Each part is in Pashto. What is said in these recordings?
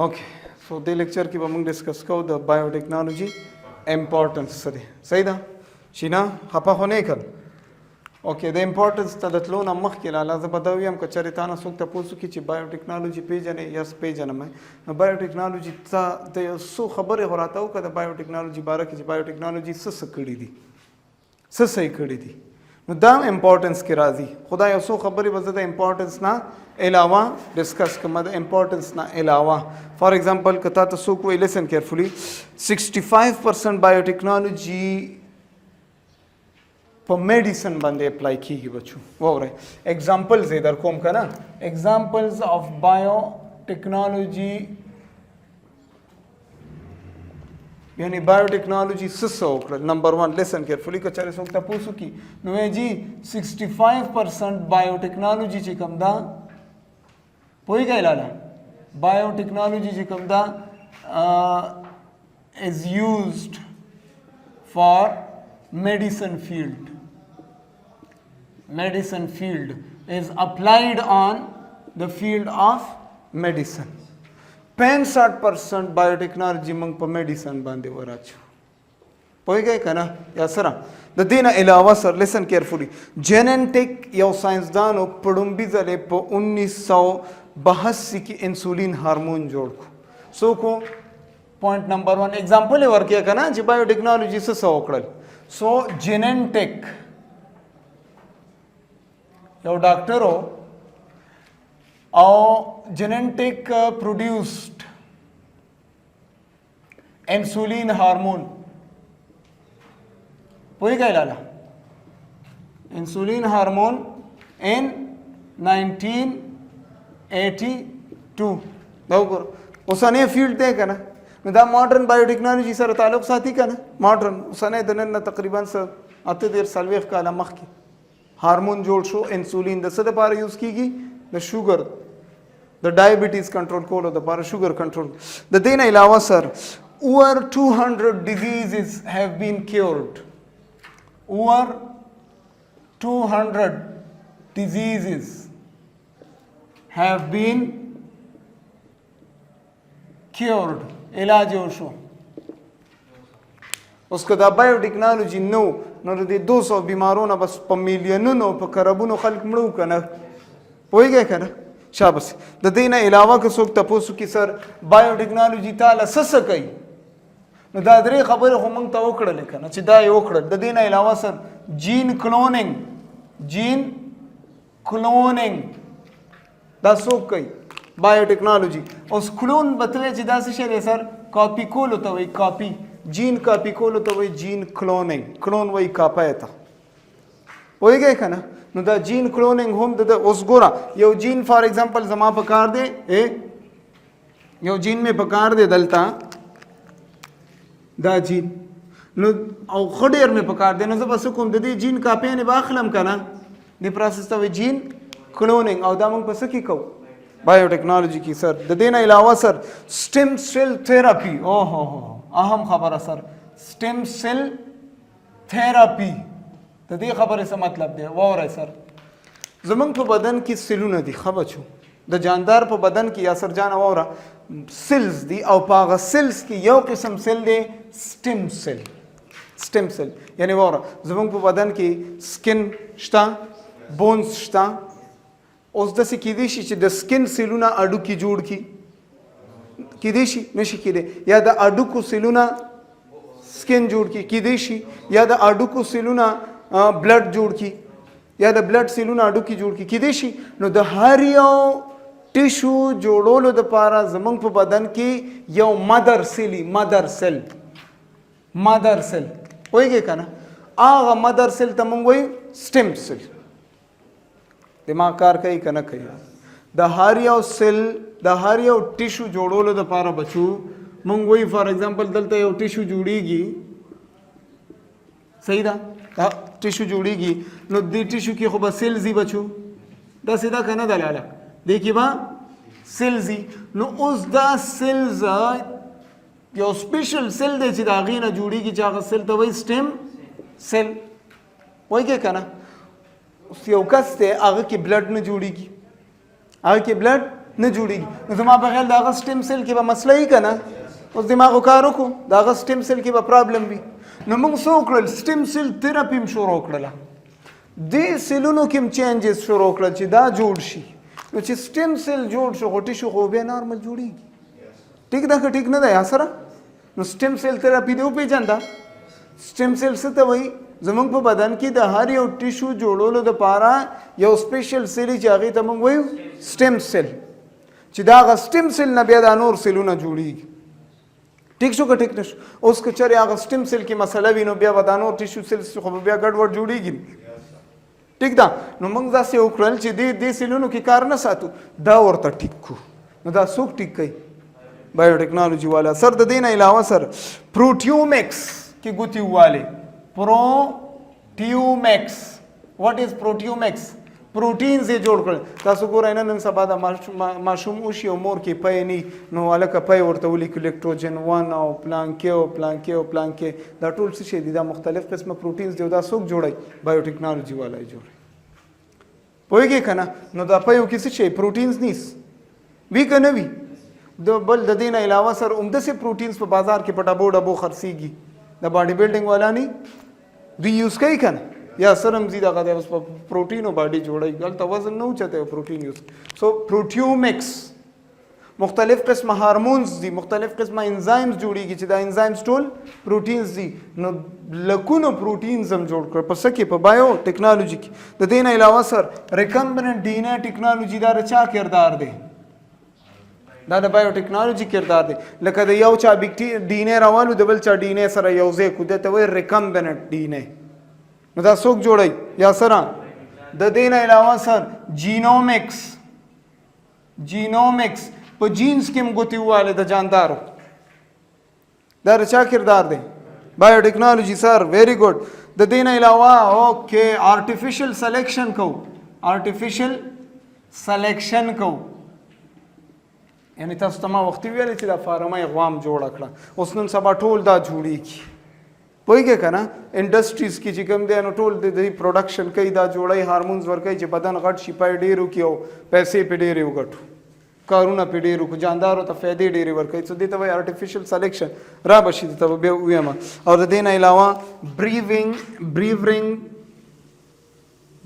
Okay so दे लेक्चर की बमंग डिस्कस को द बायोटेक्नोलॉजी इंपॉर्टेंस सही दा शिना खपा होने कल ओके द इंपॉर्टेंस तदतलो नमख के लाला जबदवी हम कचरिताना सुक्त पोसु की ची बायोटेक्नोलॉजी पेजने यस पेजने में बायोटेक्नोलॉजी ता द सो खबर होराता हो का द बायोटेक्नोलॉजी बारे की बायोटेक्नोलॉजी ससकड़ी दी सही कड़ी दी दाम इंपॉर्टेंस के राजी खुदा यसो खबरी वजह इंपॉर्टेंस ना अलावा डिस्कस कमा इंपॉर्टेंस ना अलावा फॉर एग्जांपल कथा तो सो को लिसन केयरफुली 65% बायोटेक्नोलॉजी पर मेडिसिन बंदे अप्लाई की बच्चों वो रहे एग्जांपल्स इधर कोम का ना एग्जांपल्स ऑफ बायोटेक्नोलॉजी यानी बायोटेक्नोलॉजी नंबर 1 लेसन केयरफुली कचारे सोकता पूछू की नुए जी 65% बायोटेक्नोलॉजी ची कमदा पोई काय लाला बायोटेक्नोलॉजी ची Kamada is used for medicine field is applied on the field of medicine 65% बायोटेक्नोलॉजी मंग पर मेडिसिन बांधे वराच पोई गए का ना या सरा द दिन अलावा सर लिसन केयरफुली जेनेटिक या साइंसदान पड़ुंबी जले प 1982 की इंसुलिन हार्मोन जोड़ को सो को पॉइंट नंबर 1 एग्जांपल है वर्क का ना जी बायोटेक्नोलॉजी से सौकड़ल सो जेनेटिक यो डॉक्टर हो और जेनेटिक प्रोड्यूस्ड इंसुलिन हार्मोन वही क्या लाला इंसुलिन हार्मोन इन 1982 उसने फील्ड दे का ना दा मॉडर्न बायोटेक्नोलॉजी सर ताल्लुक साथी का ना मॉडर्न उसने दन तकरीबन सर आते देर सालवेख का मख की हार्मोन जोड़ शो इंसुलिन दस पार यूज की the sugar, the diabetes control को the para sugar control. The दिन अलावा sir, over 200 diseases have been cured. Over 200 diseases have been cured. इलाज होशो. उसका दा बायोटेक्नोलॉजी नो दे 200 बीमारों ना बस पर मिलियनों नो पर करबुनो खल्क मड़ू का ना पोई गए का ना शाबाश द दिन अलावा के सोक तपोसु की सर बायोटेक्नोलॉजी ताला सस कई न दादरे खबर हो मंग ता ओकड़ लेका ना चिदा ओकड़ द दिन अलावा सर जीन क्लोनिंग दा सोक कई बायोटेक्नोलॉजी उस क्लोन बतवे चिदा से शेरे सर कॉपी कोल होता वही कॉपी जीन कॉपी कोल होता वही जीन क्लोन वही कापाया था पोई गए का ना know the gene cloning home the उस गोरा यो जीन फॉर एग्जांपल जमा पकार दे यो जीन में पकार दे दलता दा जीन नो औ खडेर में पकार दे नो जब सुकुम दे जीन कापे ने बाखलम kana the process of gene cloning औ दामंग पस की को बायोटेक्नोलॉजी की सर द देना अलावा सर स्टेम सेल थेरेपी ओ हो अहम खबर सर स्टेम सेल थेरेपी तो दे खबर से मतलब दे वो रहे सर जमंग पर बदन की सेलून दी खबर छू द जानदार पर बदन की असर जान वो रहा सेल्स दी और पागा सेल्स की यो किस्म सेल दे स्टेम सेल यानी वो रहा जमंग पर बदन की स्किन शता बोन्स शता उस दसी किदेशी च द स्किन सेलूना अडू की जोड़ की किदेशी नशी किदे या द अडू को सेलूना स्किन जोड़ की किदेशी या द अडू को सेलूना ब्लड जोड़ की या द ब्लड सेलूना अडू की जोड़ की किदेशी नो द हरियो टिश्यू जोड़ोलो द पारा जमंग पे बदन की यो मदर सेल वही के का ना आगा मदर सेल तमंग वही स्टेम सेल दिमाग कार कई कना कई द हरियो टिश्यू जोड़ोलो द पारा बचू मंग वही फॉर एग्जांपल दलता यो टिश्यू जुड़ीगी सही दा टिश्यू जुड़ेगी नो दी टिश्यू की खूब सेल्स ही बचू दा सीधा कहना दलाला देखिए बा सेल्स ही नो उस दा सेल्स यो स्पेशल सेल दे सीधा आगे ना जुड़ेगी चाहे सेल तो वही स्टेम सेल वही क्या कहना उसकी औकत से आगे की ब्लड में जुड़ेगी आगे की ब्लड نه جوړیږي. نو زما په خیال د هغه سټیم سیل کې به مسله وي که نه؟ اوس دماغو کار وکړو د هغه سټیم سیل کې به پرابلم وي. نو موږ څه وکړل؟ سټیم سیل تھراپي هم شروع کړله. دې سیلونو کې هم چینجز شروع کړل چې دا جوړ شي. نو چې سټیم سیل جوړ شو خو ټیشو خو بیا نارمل جوړیږي. ټیک ده که ټیک نه ده یا سره؟ نو سټیم سیل تھراپي دې وپېژنده. سټیم سیل څه ته وایي؟ زمونږ په بدن کې د هر یو ټیشو جوړولو دپاره یو سپیشل سیل چې هغې ته موږ وایو سټیم سیل، چې د هغه سټیم سیل نه بیا دا نور سیلونه جوړیږي. ټیک شو که ټیک نه شو؟ اوس که چېرې هغه سټیم سیل کې مسله وي نو بیا به دا نور ټیشو سیلز خو به بیا ګډوډ جوړیږي. ټیک ده. نو موږ داسې وکړل چې دې سیلونو کې کار نه ساتو، دا ورته ټیک کړو. نو دا څوک ټیک کوي؟ بایوټیکنالوژي والا. سر د دې نه علاوه سر پروټیومیکس کې ګوتې ووالې. پروټیومیکس. واټ از پروټیومیکس؟ پروټینز یې جوړ کړل. تاسو ګورئ نن سبا د ماشوم وشي او مور کې پی نی نو هلکه پی ورته ولیکو الکټروجن 1 او پلانکې او پلانکې او پلانکې. دا ټول څه شی دي؟ دا مختلف قسمه پروټینز دي او دا څوک جوړوي؟ بایوټیکنالوژي والا یې جوړوي. پوهېږئ که نه؟ نو دا پیو کې څه شی پروټینز نیست وي که نه وي؟ بل د دې نه علاوه سر همداسې پروټینز په بازار کې په ډبو ډبو خرڅېږي. د باډي بلډینګ والا نه دوی یوز کوي که نه؟ یا سر هم ځي دغه دی اوس په پروټین او باډي جوړوي. هلته وزن نه اوچته پروټین یوز. سو پروټیومیکس مختلف قسمه هارمونز دي، مختلف قسمه انزایمز جوړیږي چې دا انزایمز ټول پروټینز دي. نو لکونو پروټینز هم جوړ کړ په څه کې؟ په بایو ټیکنالوژي کې. د دې نه علاوه سر ریکمبیننٹ ډي ان اے ټیکنالوژي دا د چا کردار دی؟ دا د بایو ټیکنالوژي کردار دی. لکه د یو چا ډي ان اے راوالو د بل چا ډي ان اے سره یو ځای کړو، دې ته وایي ریکمبیننٹ ډي ان اے. نو دا څوک جوړوي؟ یا سره د دې نه علاوه سر جینومکس. جینومکس په جینز کې هم ګوتې ووالې د جاندارو. دا د چا کردار دی؟ بایو ټیکنالوژي سر. ویری ګډ. د دې نه علاوه اوکې آرټیفیشل سلیکشن کوو. آرټیفیشل سلیکشن کوو. یعنی تاسو ته ما وختي ویلې چې دا فارمه یې غوام جوړه کړه. اوس نن سبا ټول دا جوړیږي. پوهېږئ که نه؟ انډسټریز کې چې کوم دی نو ټول د دې پروډکشن کوي، دا جوړوي، هارمونز ورکوي چې بدن غټ شي، پای ډېر وکړي او پیسې پې ډېرې وګټو، کارونه پې ډېر وکړو، جاندارو ته فایدې ډېرې ورکوي. څه دې ته وایي آرټیفیشل سلیکشن. را به شي دې ته به بیا ووایم. او د دې نه علاوه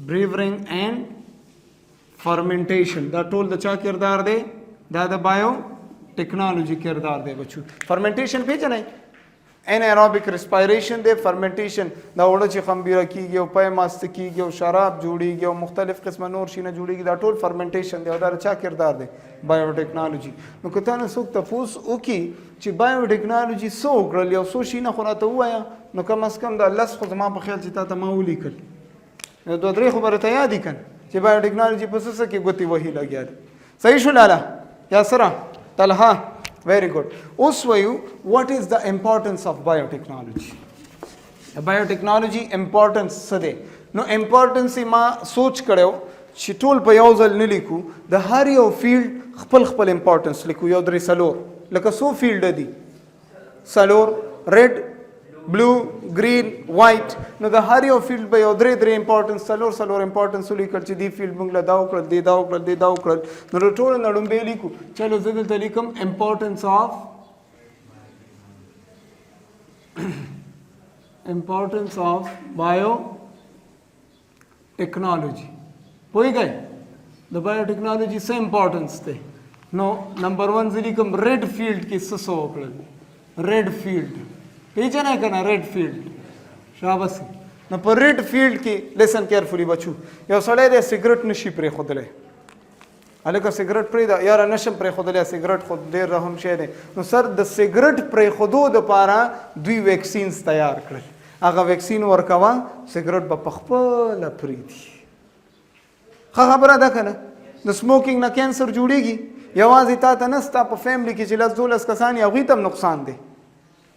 بریورنګ اینډ فرمنټیشن. دا ټول د چا کردار دی؟ دا د بایو ټیکنالوژي کردار دی بچو. فرمنټیشن پیژنئ؟ انایروبیک ریسپایریشن دی. فرمنټیشن دا اوړه چې خمبیره کیږي او پای ماسته کیږي او شراب جوړیږي او مختلف قسمه نور شي نه جوړیږي. دا ټول فرمنټیشن دی او دا چا کردار دی؟ بایو ټیکنالوژي. نو که تا نه څوک تپوس وکړي چې بایو ټیکنالوژي څه وکړل، یو څو شي نه خو راته ووایه، نو کم از کم دا لس خو زما په خیال چې تا ته ما ولیکل، نو دوه درې خبره ته یاد دي که چې بایو ټیکنالوژي په څه کې ګوتې وهي لګیا دي. صحیح شو لاله یا سره؟ طلحه very good. اوس وایو what is the importance of biotechnology. biotechnology importance څه دی؟ نو امپورټنس یې ما سوچ کړی چې ټول په یو ځل نه لیکو، د هر یو فیلډ خپل خپل امپورټنس لیکو. یو درې څلور، لکه څو فیلډه دي؟ څلور. ریډ، بلو، گرین، وایټ. نو د هر یو فیلډ به یو درې امپورټنس، څلور امپورټنس ولیکل چې دې فیلډ موږ له دا وکړل، دې دا وکړل، دې دا وکړل. نو د ټولو نه لومبی لیکو. چلو زه دلته لیکم امپورټنس آف بایو ټیکنالوژي. پوهېږئ د بایو ټیکنالوژي څه امپورټنس دی؟ نو نمبر 1 زه لیکم ریډ فیلډ کې څه وکړل؟ ریډ فیلډ پیژنئ که نه؟ ریډ فیلډ. شاباس. نو په ریډ فیلډ کې لیسن کیرفولي بچو، یو سړی دی سګرټ نشي پرېښودلی. هلکه سګرټ پرېږده، یاره نشم پرېښودلی، سګرټ خو ډېر رحم شی دی. نو سر د سګرټ پرېښودو دپاره دوی ویکسینز تیار کړل. هغه ویکسین ورکوه، سګرټ به پخپله پرېږدي. ښه خبره ده که نه؟ د سموکینګ نه کینسر جوړېږي. یوازې تا ته نه، ستا په فیملي کې چې 10-12 کسان یې هغوی ته هم نقصان دی.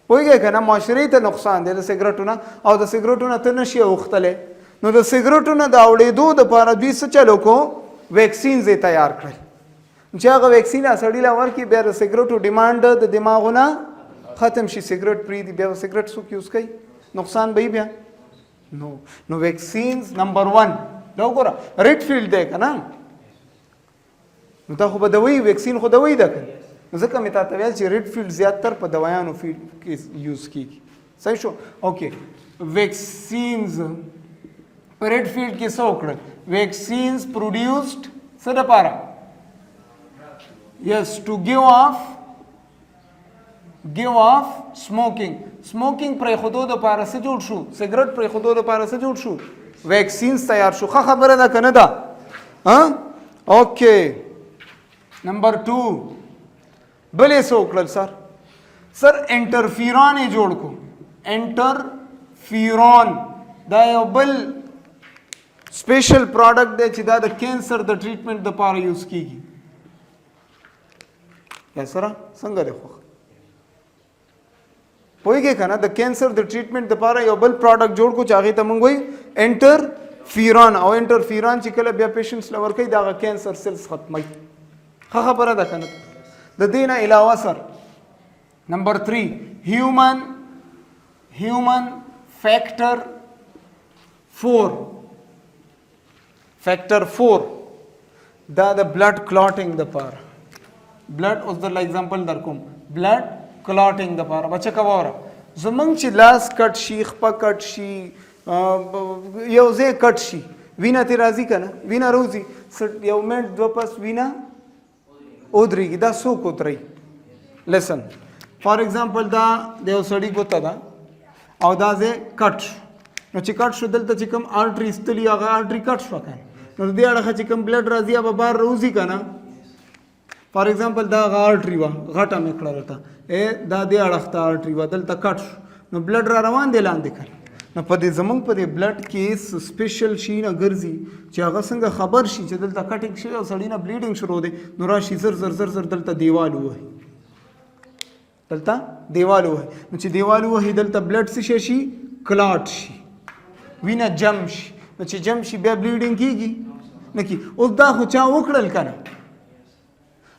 پوهېږئ که نه؟ معاشرې ته نقصان دی د سګرټو نه، او د سګرټو نه ته نشي اوښتلی. نو د سګرټو نه د اوړېدو دپاره دوی څه چل وکړو؟ ویکسینز یې تیار کړل. چې هغه ویکسین سړي له ورکړي، بیا د سګرټو ډیمانډ د دماغو نه ختم شي، سګرټ پرېږدي، بیا سګرټ څوک یوز کوي؟ نقصان به یې بیا نو ویکسینز نمبر 1. دا وګوره ریډ فیلډ دی که نه؟ نو دا خو به دوی ویکسین خو دوی ده کنه ځکه مې تاته ویل چې ریډ فیلډ زیاتر په دوایانو فیلډ کې یوز کیږي صحیح شو اوکې ویکسینز په ریډ فیلډ کې څه وکړل ویکسینز پروډیوسډ څه دپاره yes to give off smoking پر خودو د پاره څه جوړ شو سیګریټ پر خودو د پاره څه جوړ شو ویکسینز تیار شو ښه خبره ده کنه دا ها اوکې نمبر 2 بلې څه وکړل سر انټرفیرون یې جوړ کو انټرفیرون دا یو بل سپیشل پروډکټ دی چې دا د کینسر د ټریټمنټ د پاره یوز کیږي یا سره څنګه دی خو پوهیږئ که نه د کینسر د ټریټمنټ دپاره یو بل پروډکټ جوړ کو چې هغې ته موږ وایي انټرفیرون او انټرفیرون چې کله بیا پیشنټس له ورکوي د هغه کینسر سیلز ختموي ښه خبره ده که نه د دې نه علاوه سر نمبر 3 هیومن فیکټر 4 دا د بلډ کلاټینګ دپاره بلډ اوس درله اگزامپل در کوم بلډ کلاټینګ دپاره بچه که واوره زمونږ چې لاس کټ شي خپه کټ شي یو ځای کټ شي وینه ترې راځي که نه وینه روځي یو منټ دوه پس وینه ودرېږي دا څوک ودرئ لسن فار ایگزامپل دا د یو سړي ګوته ده او دا ځای کټ شو نو چې کټ شو دلته چې کوم آرټري ستلي هغه آرټري کټ شوه که نو د دې اړخه چې کوم بلډ راځي هغه بهر روځي که نه فار ایگزامپل دا هغه آرټري وه غټه مې کړه درته دا دې اړخ ته آرټري وه دلته کټ شو نو بلډ را روان دی لاندې کړ نو په دې زمونږ په دې بلډ کې سپیشل شي نه ګرځي چې هغه څنګه خبر شي چې دلته کټینګ شوی او سړي نه بلیډینګ شروع دی نو راشي زر دلته دیوال ووهي نو چې دیوال ووهي دلته بلډ څه شي کلاټ شي وینه جم شي نو چې جم شي بیا بلیډینګ کېږي نه کېږي اوس دا خو چا وکړل که نه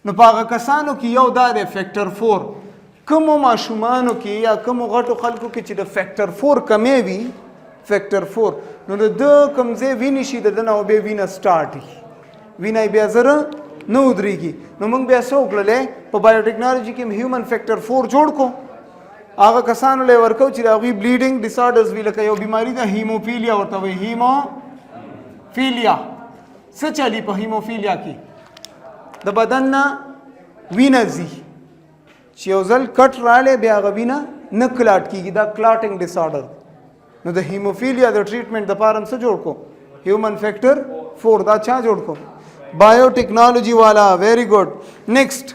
نو په هغه کسانو کې یو دا دی فیکټر 4 کومو ماشومانو کې یا کومو غټو خلکو کې چې د فیکټر 4 کمی وي فیکټر 4 نو د ده کوم ځای وینې شي د ده نه بیا وینه سټارټ وي وینه یې بیا زره نه ودرېږي نو موږ بیا څه وکړلی په بایوټیکنالوژي کې هیومن فیکټر 4 جوړ کو هغه کسانو له ورکو چې د هغوی بلیډینګ ډسارډرز وي لکه یو بیماري ده هیموفیلیا ورته وایي هیموفیلیا څه چلي په هیموفیلیا کې د بدن نه وینه ځي چې یو ځل کټ رالی بیا هغه وینه نه کلاټ کېږي دا کلاټینګ ډسارډر نو د هیموفیلیا د ټریټمنټ دپاره هم څه جوړ کو هیومن فیکټر 4 دا چا جوړ کو بایوټیکنالوژي والا ویری ګډ نیکسٹ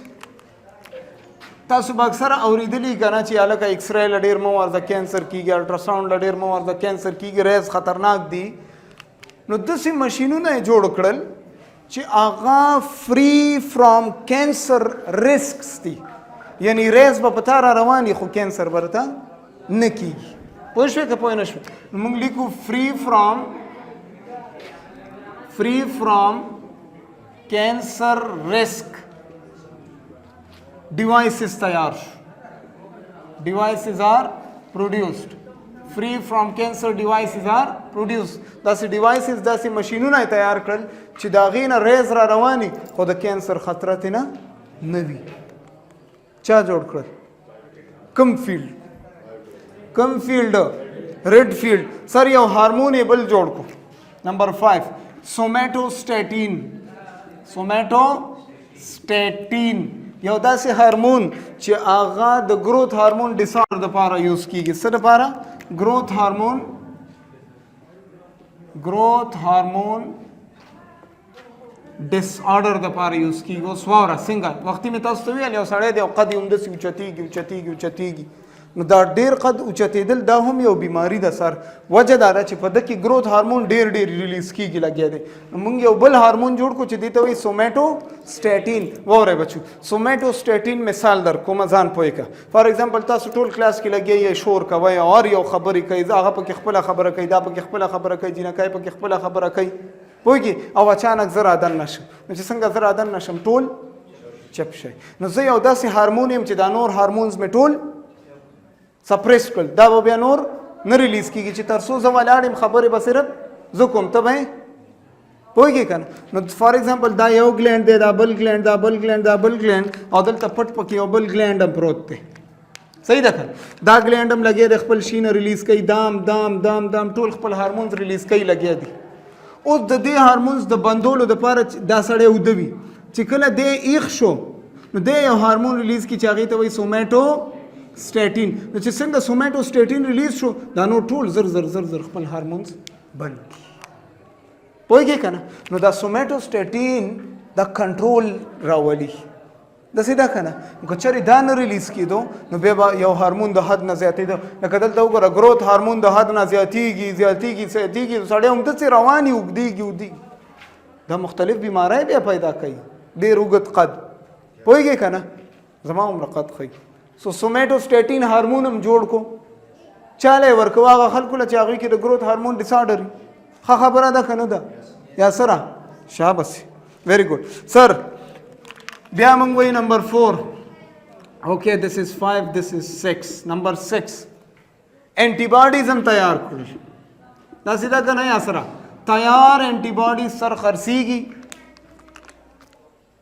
تاسو به اکثره اورېدلي که نه چې هلکه ایکس رے له ډېر مه ورځه کینسر کېږي الټراساونډ له ډېر مه ورځه کینسر کېږي ریز خطرناک دي نو داسې مشینونه یې جوړ کړل چې هغه فری فرام کینسر ریسکس دي یعنی ریز به په تا را روان خو کینسر به راته نه کېږي پوه شوې که پوه نه شوې موږ لیکو free from cancer risk devices تیار شو devices are produced free from cancer devices are produced داسې devices داسې مشینونه تیار کړل چې د هغې نه ریز را رواني خو د کینسر خطره ترې نه وي چا جوړ کړل کوم فیلډ ریډ فیلډ سر یو هارمون یې بل جوړ کو نمبر 5 سومیټوسټیټین یو داسې هارمون چې هغه د گروث هارمون ډسارډر دپاره یوز کیږي څه دپاره گروث هارمون ډس آرډر دپاره یوز کیږي اوس واوره څنګه وختي مې تاسو ته ویل یو سړی دی او قد یې همداسې اوچتېږي نو دا ډېر قد اوچتېدل دا هم یو بیماري ده سر وجه دا ده چې په ده کې گروث هارمون ډېر ریلیز کېږي لګیا دی موږ یو بل هارمون جوړ کړو چې دې ته وایي سومیټوسټیټین واورئ بچو سومیټوسټیټین مثال در کوم ځان پوه کړه فار ایگزامپل تاسو ټول کلاس کې لګیا یې شور کوئ اور یو خبرې کوي هغه پکې خپله خبره کوي دا پکې خپله خبره کوي جینکای پکې خپله خبره کوي پوهېږي او اچانک زه رادن نشم نو چې څنګه زه رادن نشم ټول چپ شئ نو زه یو داسې هارمون یم چې دا نور هارمونز مې ټول سپریس کړل دا به بیا نور نه ریلیز کېږي چې تر څو زه ولاړ یم خبرې به صرف زه کوم ته به پوهیږي کنه نو فار ایگزامپل دا یو ګلینډ دی دا بل ګلینډ دا بل ګلینډ دا بل ګلینډ او دلته پټ پکې یو بل ګلینډ هم پروت دی صحیح ده کنه دا ګلینډ هم لګیا دی خپل شي نه ریلیز کوي دام دام دام دام ټول خپل هارمونز ریلیز کوي لګیا دي اوس د دې هارمونز د بندولو دپاره دا سړی اوده وي چې کله دی ایښ شو نو دی یو هارمون ریلیز کړي چې هغې ته وایي سومیټوسټیټین نو چې څنګه سومیټوسټیټین ریلیز شو دا نو ټول زر زر زر زر خپل هارمونز بند کړي پوهیږئ که نه نو دا سومیټوسټیټین دا کنټرول راولي داسې ده که نه که چېرې دا نه ریلیز کېدو نو بیا به یو هارمون د حد نه زیاتېده لکه دلته وګوره ګروت هارمون د حد نه زیاتېږي سړی همداسې روان وي اوږدېږي دا مختلف بیماری بیا پیدا کوي ډېر اوږد قد پوهیږئ که نه زما عمره قد ښایي سومیټوسټیټین هارمون هم جوړ کو چاله یې ورکوه هغه خلکو له چې هغوی کې د ګروت هارمون ډسارډر وي ښه خبره ده که نه ده یا سره شابس ویری ګډ سر بیا موږ وایي نمبر 4 اوکې دس از 5 دس از 6 نمبر 6 اینټي باډیز هم تیار کړو داسې ده که نه یا سره تیار اینټي باډیز سر خرڅېږي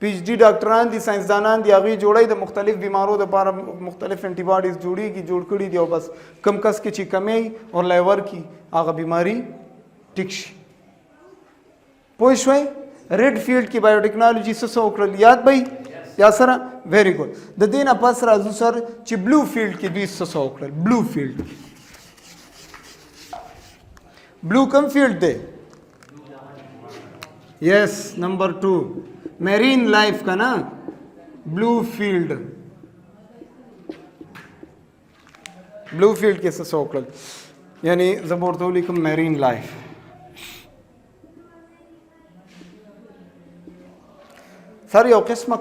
پی ایچ ډي ډاکټران دي ساینسدانان دي هغوی جوړوي د مختلف بیمارو دپاره مختلف اینټي باډیز جوړېږي جوړ کړي دي او بس کم کس کې چې کمی اور لیور کی هغه بیماری ټیک شي پوه شوئ ریډ فیلډ کې بایوټیکنالوجي څه وکړل یاد به یا سره ویری ګډ د دې نه پس راځو سر چې بلو فیلډ کې دوی څه وکړل بلو فیلډ کې بلو کوم فیلډ دی یس نمبر 2 میرین لائف کا نا بلو فیلڈ کے سوکل یعنی زبورتولی کم میرین لائف سر یو قسم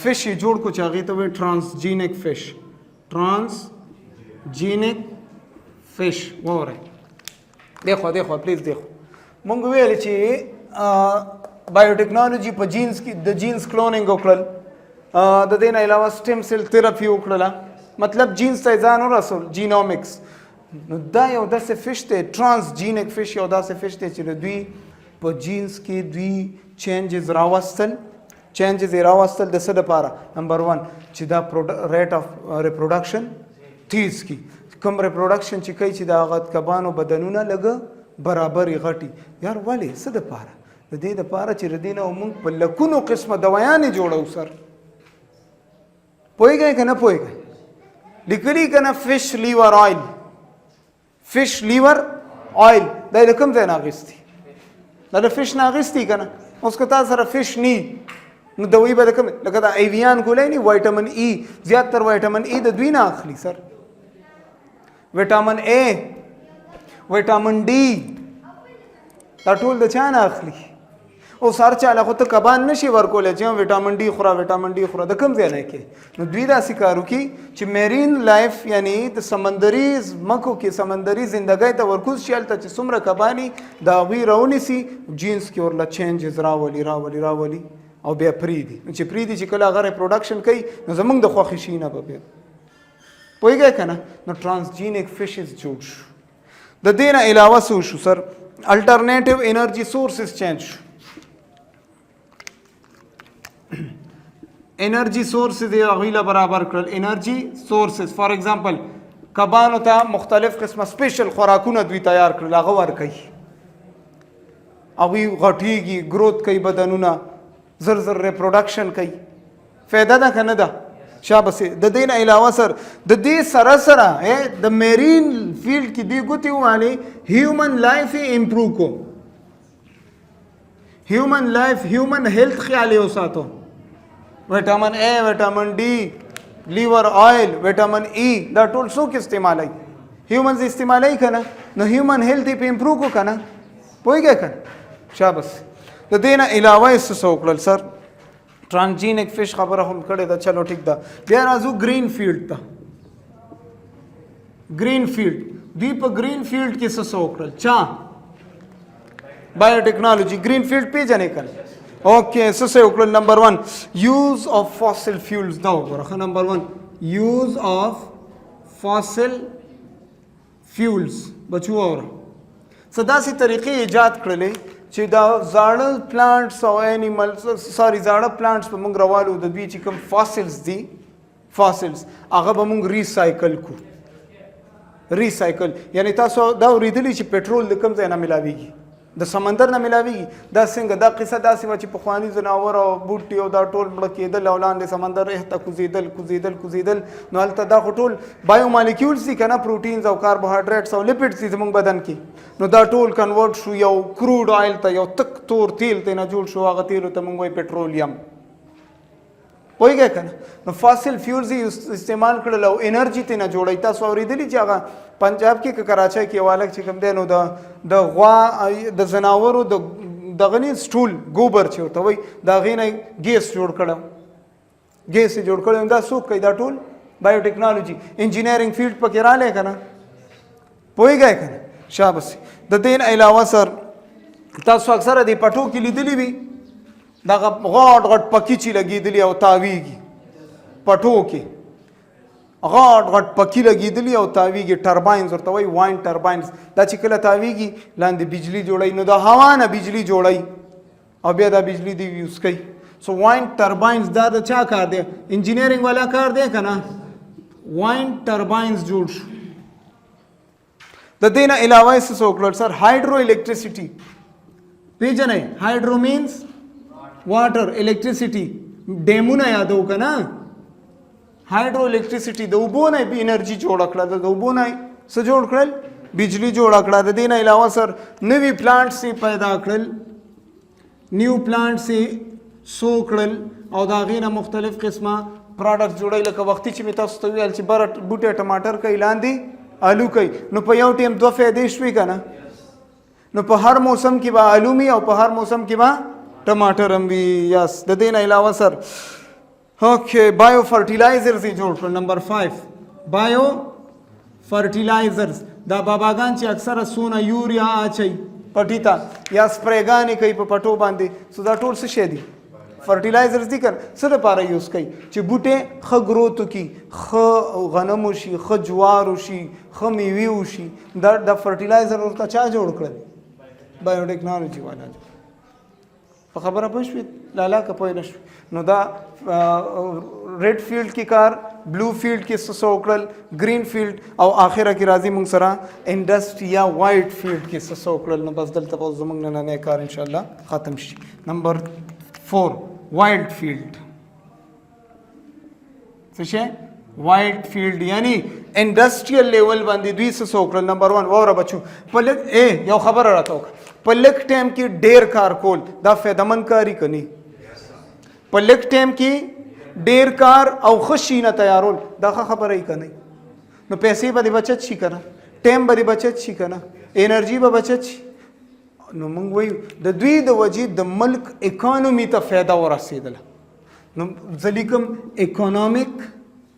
فش جوړ کو چاغی ته وی ټرانسجینک فش وره دیکھو پلیز دیکھو مونږ ویل چې بایوټیکنالوجي په جینز کې د جینز کلونینګ وکړل د دې نه علاوه سټیم سیل تھراپي وکړله مطلب جینز ته ځان ورسول جینومکس نو دا یو داسې فش دی ټرانسجینک فش یو داسې فش دی چې د دوی په جینز کې دوی چینجز راوستل د څه دپاره نمبر 1 چې دا ریټ اف ریپروډکشن تیز کی کوم ریپروډکشن چې کوي چې د هغه کبانو بدنونه لږه برابرې غټي یار ولې څه دپاره د دې دپاره چې د دې نه موږ په لکونو قسمه دوایانې جوړو سر پوهېږئ که نه پوهېږئ لیکلي که نه فش لیور آیل دا یې د کوم ځای نه اخیستي دا د فش نه اخیستي که نه اوس که تا سره فش نی نو دوی به د کوم لکه دا ایویان ګولی نی وایټامن ای زیات تر وایټامن ای د دوی نه اخلي سر ویټامن اے ویټامن ډي دا ټول د چا نه اخلي اوس هر چاله خو ته کبان نشي ورکولی چې ویټامن ډي خوره د کوم ځای نه کې نو دوی داسې کار وکړي چې میرین لایف یعنی د سمندري ځمکو کې سمندري زندګۍ ته ورکوز شي هلته چې څومره کباني د هغوی راونیسي جینس کې ورله چینجز راولي او بیا پریدي نو چې پریدي چې کله هغه ریپروډکشن کوي نو زموږ د خوښې شي نه به بیا پوهېږئ که نه نو ټرانسجینک فشز جوړ شو د دې نه علاوه څه وشو سر الټرنیټیو انرژي سورسز چینج شو انرژي سورسز یې هغوی له برابر کړل انرژي سورسز فار ایگزامپل کبانو ته مختلف قسمه سپیشل خوراکونه دوی تیار کړل هغه ورکوي هغوی غټېږي ګروت کوي بدنونه زر زر ریپروډکشن کوي فایده ده که نه ده شابس د دې نه علاوه سر د دې سره د میرین فیلډ کې دې ګوتې ووهلې هیومن لایف یې امپروو کو هیومن هیلث خیال یې وساتو ویټامن اے ویټامن ډي لیور آیل ویټامن ای دا ټول څوک استعمالوي هیومنز استعمالوي که نه نو هیومن هیلث یې په امپروو کو که نه پوهېږئ که نه شابس د دې نه علاوه یې څه وکړل سر ټرانسجینک فش خبره هم کړې ده چلو ټیک ده بیا راځو گرین فیلډ ته گرین فیلډ دوی په گرین فیلډ کې څه وکړل چا بایوټیکنالوجي گرین فیلډ پیژنې که اوکې څه وکړل نمبر 1 یوز اف فاسل فیولز دا وګوره نمبر 1 یوز اف فاسل فیولز بچو اوره څه داسې طریقې ایجاد کړلې چې دا زاړه پلانټس او انیملز زاړه پلانټس په موږ راوالو د دوی چې کوم فاسلز دي فاسلز هغه به موږ ریسایکل کو ریسایکل یعنی تاسو دا اوریدلی چې پټرول د کوم ځای نه ملاویږي د سمندر نه ملاویږي دا څنګه دا قصه داسې وه چې پخواني ځناور او بوټي او دا ټول مړه کېدل او لاندې سمندر احته کوزېدل نو هلته دا خو ټول بایو مالیکیولز دي که نه پروټینز او کاربوهایډریټس او لیپډز دي زموږ بدن کې نو دا ټول کنورټ شو یو کروډ آیل ته یو تک تور تیل ته نه جوړ شو هغه تیلو ته موږ وایي پټرولیم پوهېږئ که نه نو فاسل فیولز یې استعمال کړل او انرژي ته نه جوړوي تاسو اورېدلي چې هغه پنجاب کې که کراچۍ کې یو هلک چې کوم دی نو د غوا د ځناورو دغه نه سټول ګوبر چې ورته وایي د هغې نه ګیس جوړ کړی ګیس یې جوړ کړی دا څوک کوي دا ټول بایوټیکنالوجي انجینرینګ فیلډ پکې رالی که نه پوهېږئ که نه شابس د دې نه علاوه سر تاسو اکثره د پټو کې لیدلي وي دغه غټ غټ پکي چې لګېدلي او تاویږي پټو کې غټ غټ پکي لګېدلي او تاویږي ټرباینز ورته وایي واین ټرباینز دا چې کله تاویږي لاندې بجلی جوړوي نو د هوا نه بجلی جوړوي او بیا دا بجلی دی یوز کوي سو واین ټرباینز دا د چا کار دی انجینرینګ والا کار دی که نه واین ټرباینز جوړ شو د دې نه علاوه یې څه وکړل سر هایډرو الکټریسټي پیژنئ هایډرو مینس واټر الکټریسټي ډیمونه یادو که نه هایډرو الکټریسټي د اوبو نه انرژي جوړه کړه د اوبو نه څه جوړ کړل بجلی جوړه کړه د دې نه علاوه سر نوي پلانټس یې پیدا کړل نیو پلانټس یې سو کړل او د هغې نه مختلف قسمه پراډکټس جوړوي لکه وختي چې مې تاسو ته ویل چې بره بوټی ټماټر کوي لاندې آلو کوي نو په یو ټیم دوه فایدې شوي که نه نو په هر موسم کې به آلو وي او په هر موسم کې به ټماټر هم وي یس د دې نه علاوه سر اوکې بایو فرټیلایزرز یې جوړ کړل نمبر 5 بایو فرټیلایزرز دا باباګان چې اکثره سونه یوریا اچوي پټي ته یا سپریګانې کوي په پټو باندې سو دا ټول څه شی دي فرټیلایزرز دي که څه دپاره یوز کوي چې بوټی ښه ګروت وکړي ښه غنم وشي ښه جوار وشي ښه میوې وشي دا فرټیلایزر ورته چا جوړ کړل بایوټیکنالوجي والا په خبره پوه شوې لالا که پوه نه شوې نو دا ریډ فیلډ کې کار بلو فیلډ کې څه وکړل گرین فیلډ او آخره کې راځي موږ سره انډسټري یا وایټ فیلډ کې څه وکړل نو بس دلته به زموږ نننی کار انشاءالله ختم شي نمبر 4 وایټ فیلډ څه شی وایټ فیلډ یعنی انډسټریل لیول باندې دوی څه وکړل نمبر 1 واوره بچو په لږ یو خبره راته وکړه په لږ ټایم کې ډیر کار کول دا فایدهمند کاري که نه په لږ ټایم کې ډیر کار او ښه شي نه تیارول دا ښه خبره یې که نه نو پیسې به دې بچت شي که نه ټایم به دې بچت شي که نه انرژي به بچت شي نو موږ وایو د دوی د وجې د ملک اکانومي ته فایده ورسېدله نو زه لیکم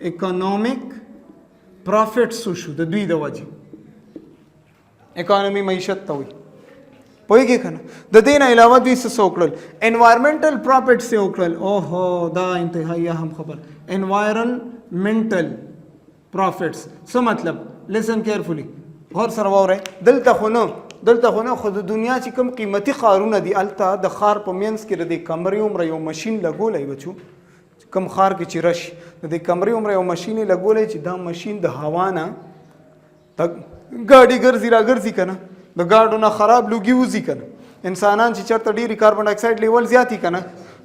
اکانومیک پرافټس وشو د دوی د وجې اکانومي معیشت ته وایي پوهېږې که نه د دې نه علاوه دوی څه وکړل انوایرمنټل پراپرټس یې وکړل اوهو دا انتهایی اهم خبر انوایرمنټل پراپرټس څه مطلب لسن کیرفولي غور سره واورئ دلته خو نه خو د دنیا چې کوم قیمتي ښارونه دي هلته د ښار په منځ کې د دې کمرې عمره یو مشین لګولی بچو کوم ښار کې چې راشي د دې کمرې عمره یو مشین یې لګولی چې دا مشین د هوا نه ګاډي ګرځي را ګرځي که نه د ګاډو نه خراب لوګي وځي که نه انسانان چې چېرته ډېرې کاربن ډای اکسایډ لیول زیات که نه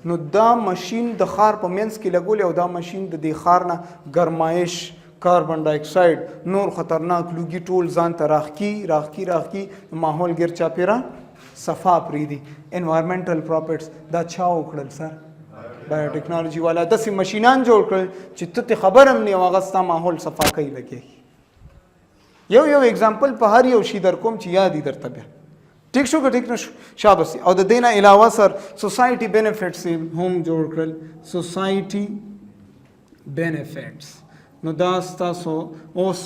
نو دا مشین د ښار په منځ کې لګولی او دا مشین د دې ښار نه ګرمایش کاربن ډای اکسایډ نور خطرناک لوګي ټول ځان ته راښکي ماحول ګیر چاپېره صفا پرېږدي انوایرمنټل پراپرټس دا چا وکړل سر بایوټیکنالوجي والا داسې مشینان جوړ کړل چې ته ته خبر هم نه یې هغه ستا ماحول صفا کوي لګېږي یو اگزامپل په هر یو شي در کوم چې یاد یې درته بیا ټیک شو که ټیک نه شو شابس او د دې نه علاوه سر سوسایټي بینیفټس یې هم جوړ کړل سوسایټي بینیفټس نو دا ستاسو اوس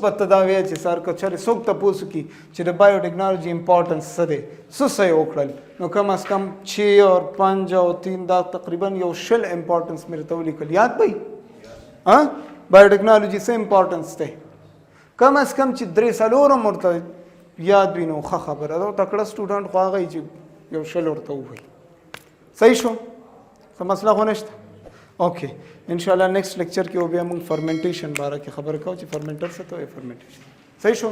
به ته دا وایې چې سر که چېرې څوک تپوس وکړي چې د بایوټیکنالوجي امپارټنس څه دی څه یې وکړل نو کم از کم 6 اور 5 او 3 دا تقریبا یو 20 امپارټنس مې راته ولیکل یاد به یې بایوټیکنالوجي څه امپارټنس دی کم از کم چې 3-4 ورته یاد وي نو ښه خبره ده تکړه سټوډنټ خو هغه چې یو شل ورته ووایي. صحیح شو؟ څه مسله خو نشته. اوکې ان شاء الله نیکسټ لیکچر کې بیا موږ فرمنټیشن باره کې خبرې کوو چې فرمنټر څه ته وایي فرمنټیشن. صحیح شو؟